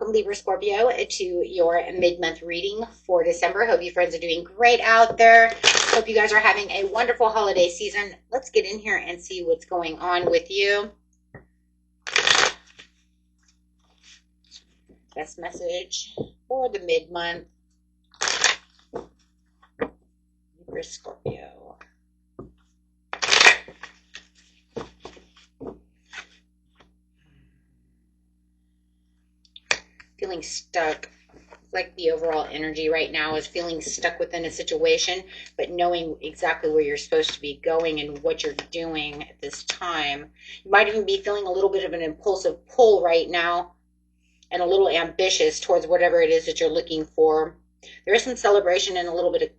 welcome Libra Scorpio to your mid-month reading for December. Hope you friends are doing great out there. Hope you guys are having a wonderful holiday season. Let's get in here and see what's going on with you. Best message for the mid-month. Libra Scorpio. Feeling stuck. Like the overall energy right now is feeling stuck within a situation, but knowing exactly where you're supposed to be going and what you're doing at this time. You might even be feeling a little bit of an impulsive pull right now and a little ambitious towards whatever it is that you're looking for. There is some celebration and a little bit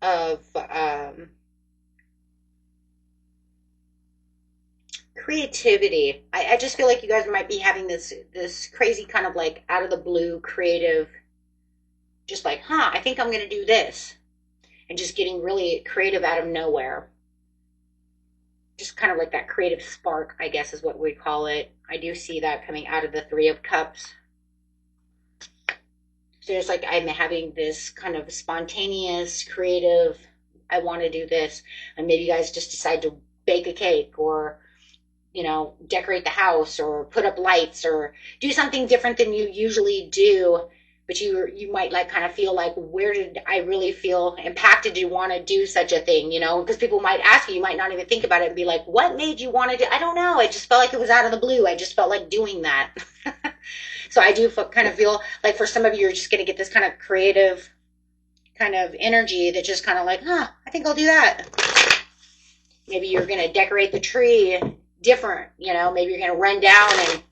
of creativity. I just feel like you guys might be having this crazy kind of like out of the blue creative, just like, I think I'm going to do this. And just getting really creative out of nowhere. Just kind of like that creative spark, I guess is what we call it. I do see that coming out of the Three of Cups. So it's like I'm having this kind of spontaneous, creative, I want to do this. And maybe you guys just decide to bake a cake or, you know, decorate the house or put up lights or do something different than you usually do. But you might like kind of feel like, where did I really feel impacted to want to do such a thing, you know? Because people might ask you, you might not even think about it and be like, what made you want to do? I don't know. I just felt like it was out of the blue. I just felt like doing that. So I do kind of feel like for some of you, you're just going to get this kind of creative kind of energy that just kind of like, I think I'll do that. Maybe you're going to decorate the tree different, you know, maybe you're going to run down and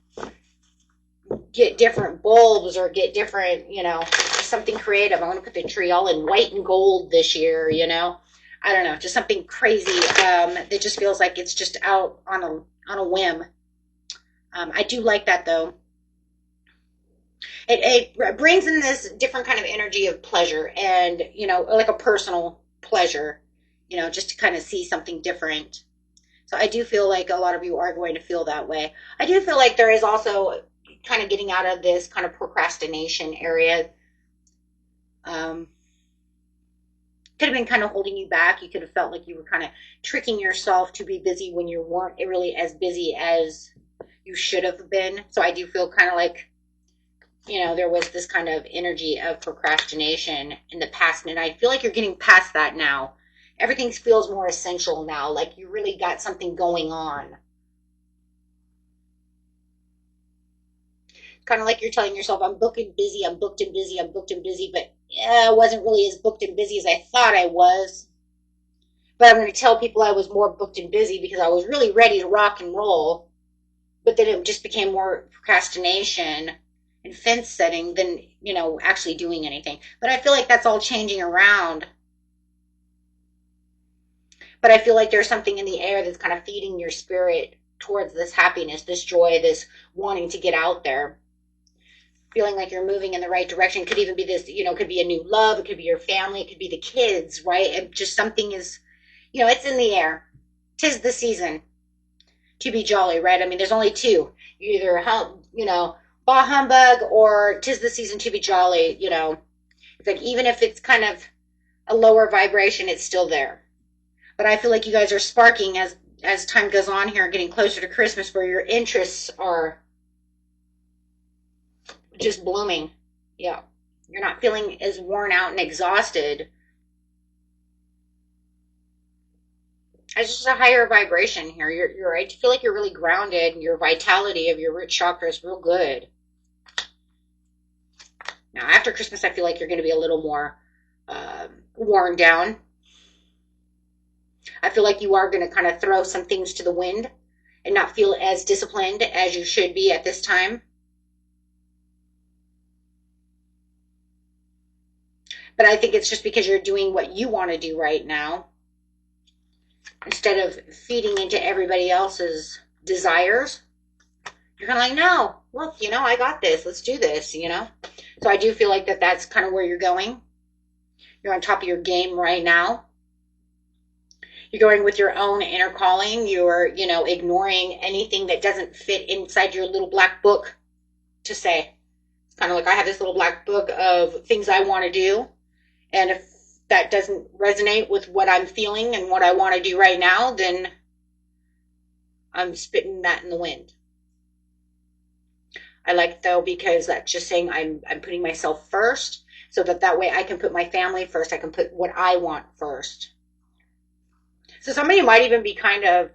get different bulbs or get different, you know, something creative. I want to put the tree all in white and gold this year, you know. I don't know, just something crazy that just feels like it's just out on a whim. I do like that though. It brings in this different kind of energy of pleasure and, you know, like a personal pleasure, you know, just to kind of see something different. So I do feel like a lot of you are going to feel that way. I do feel like there is also kind of getting out of this kind of procrastination area. Could have been kind of holding you back. You could have felt like you were kind of tricking yourself to be busy when you weren't really as busy as you should have been. So I do feel kind of like, you know, there was this kind of energy of procrastination in the past. And I feel like you're getting past that now. Everything feels more essential now, like you really got something going on. Kind of like you're telling yourself, I'm booked and busy, I'm booked and busy, I'm booked and busy, but I wasn't really as booked and busy as I thought I was. But I'm going to tell people I was more booked and busy because I was really ready to rock and roll. But then it just became more procrastination and fence setting than, you know, actually doing anything. But I feel like that's all changing around. But I feel like there's something in the air that's kind of feeding your spirit towards this happiness, this joy, this wanting to get out there. Feeling like you're moving in the right direction. It could even be this, you know, it could be a new love. It could be your family. It could be the kids, right? And just something is, you know, it's in the air. 'Tis the season to be jolly, right? I mean, there's only two. You either, you know, bah humbug or 'tis the season to be jolly, you know. It's like even if it's kind of a lower vibration, it's still there. But I feel like you guys are sparking as time goes on here, getting closer to Christmas, where your interests are just blooming. Yeah. You're not feeling as worn out and exhausted. It's just a higher vibration here. I feel like you're really grounded, and your vitality of your root chakra is real good. Now, after Christmas, I feel like you're going to be a little more worn down. I feel like you are going to kind of throw some things to the wind and not feel as disciplined as you should be at this time. But I think it's just because you're doing what you want to do right now instead of feeding into everybody else's desires. You're kind of like, no, look, you know, I got this. Let's do this, you know. So I do feel like that's kind of where you're going. You're on top of your game right now. You're going with your own inner calling. You're, you know, ignoring anything that doesn't fit inside your little black book to say. It's kind of like I have this little black book of things I want to do. And if that doesn't resonate with what I'm feeling and what I want to do right now, then I'm spitting that in the wind. I like though, because that's just saying I'm putting myself first, so that way I can put my family first. I can put what I want first. So somebody might even be kind of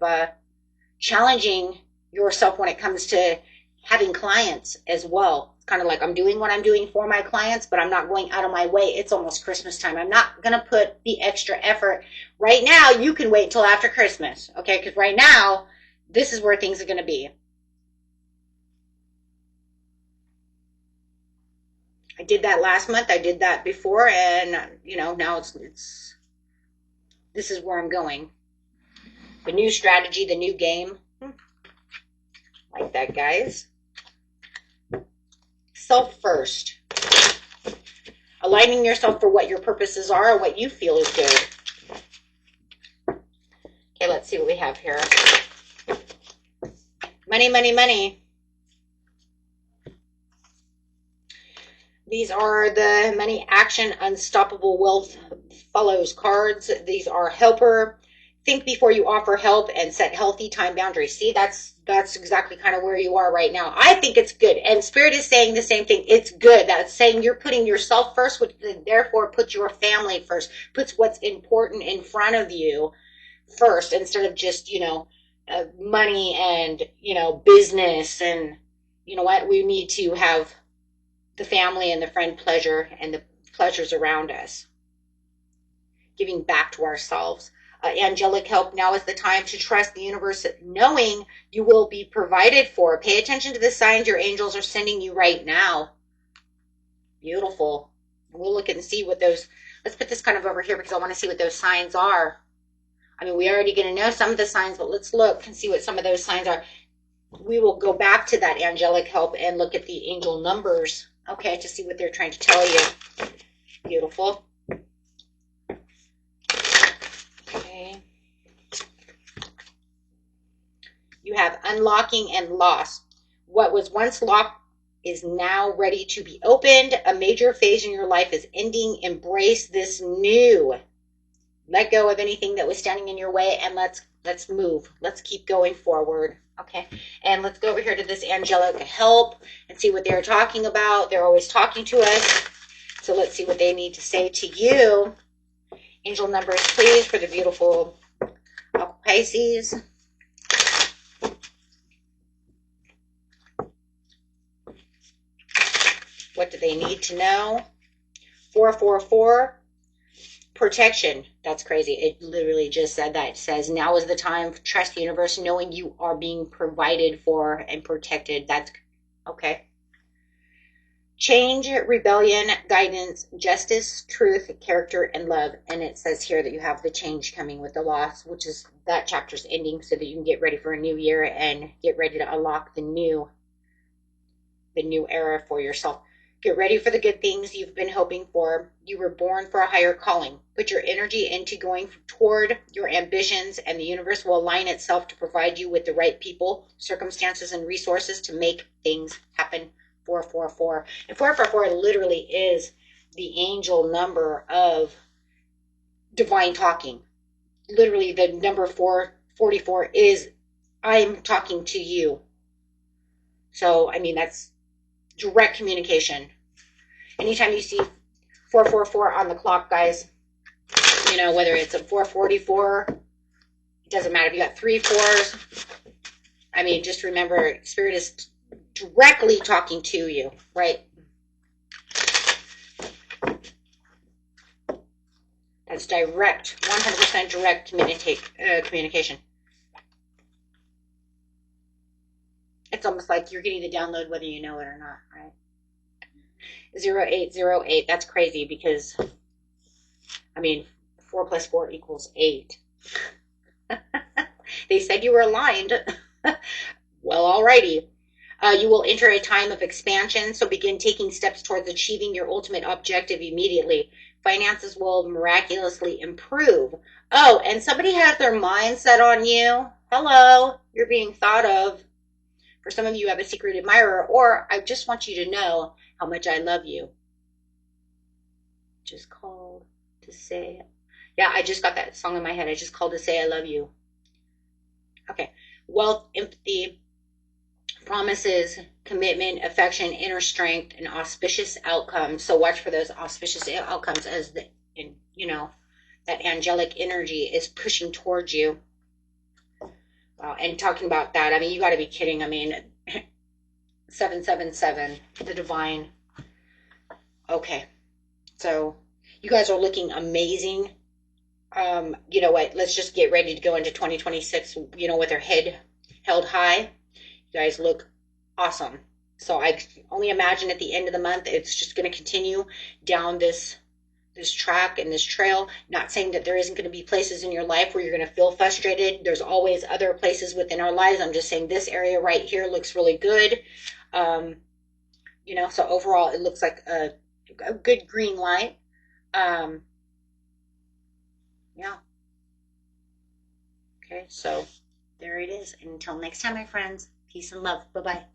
challenging yourself when it comes to having clients as well. It's kind of like I'm doing what I'm doing for my clients, but I'm not going out of my way. It's almost Christmas time. I'm not going to put the extra effort. Right now, you can wait till after Christmas, okay? Because right now, this is where things are going to be. I did that last month. I did that before, and now it's this is where I'm going. The new strategy, the new game. Like that, guys. Self first. Aligning yourself for what your purposes are or what you feel is good. Okay, let's see what we have here. Money, money, money. These are the money, action, unstoppable wealth follows cards. These are helper. Think before you offer help and set healthy time boundaries. See, that's exactly kind of where you are right now. I think it's good. And Spirit is saying the same thing. It's good. That's saying you're putting yourself first, which therefore puts your family first, puts what's important in front of you first, instead of just, money and, business. And you know what? We need to have the family and the friend pleasure and the pleasures around us. Giving back to ourselves. Angelic help. Now is the time to trust the universe, knowing you will be provided for. Pay attention to the signs your angels are sending you right now. Beautiful. We'll look and see what those, let's put this kind of over here because I want to see what those signs are. I mean, we're already going to know some of the signs, but let's look and see what some of those signs are. We will go back to that angelic help and look at the angel numbers, okay, to see what they're trying to tell you. Beautiful. Okay. You have unlocking and loss. What was once locked is now ready to be opened. A major phase in your life is ending. Embrace this new. Let go of anything that was standing in your way, and let's move. Let's keep going forward. Okay. And let's go over here to this angelic help and see what they're talking about. They're always talking to us. So let's see what they need to say to you. Angel numbers, please, for the beautiful Pisces. What do they need to know? 444. Protection. That's crazy. It literally just said that. It says, now is the time. Trust the universe, knowing you are being provided for and protected. That's okay. Change, rebellion, guidance, justice, truth, character, and love. And it says here that you have the change coming with the loss, which is that chapter's ending, so that you can get ready for a new year and get ready to unlock the new era for yourself. Get ready for the good things you've been hoping for. You were born for a higher calling. Put your energy into going toward your ambitions, and the universe will align itself to provide you with the right people, circumstances, and resources to make things happen. 444. And 444 literally is the angel number of divine talking. Literally, the number 444 is I'm talking to you. So, I mean, that's direct communication. Anytime you see 444 on the clock, guys, whether it's a 444, it doesn't matter if you got 3 4s. I mean, just remember, Spirit is directly talking to you, right? That's direct, 100% direct communication. It's almost like you're getting the download whether you know it or not, right? 0808, that's crazy because, 4 plus 4 equals 8. They said you were aligned. Well, alrighty. You will enter a time of expansion, so begin taking steps towards achieving your ultimate objective immediately. Finances will miraculously improve. Oh, and somebody has their mind set on you. Hello, you're being thought of. For some of you, have a secret admirer, or I just want you to know how much I love you. Just called to say, yeah, I just got that song in my head. I just called to say I love you. Okay. Wealth, empathy, promises, commitment, affection, inner strength, and auspicious outcomes. So watch for those auspicious outcomes as that angelic energy is pushing towards you. And talking about that, I mean, you got to be kidding. I mean, 777, the divine. Okay, so you guys are looking amazing. You know what? Let's just get ready to go into 2026. With our head held high. You guys look awesome. So I only imagine at the end of the month, it's just going to continue down this track and this trail. Not saying that there isn't going to be places in your life where you're going to feel frustrated. There's always other places within our lives. I'm just saying this area right here looks really good. So overall it looks like a good green light. Yeah. Okay, so there it is. Until next time, my friends, peace and love. Bye-bye.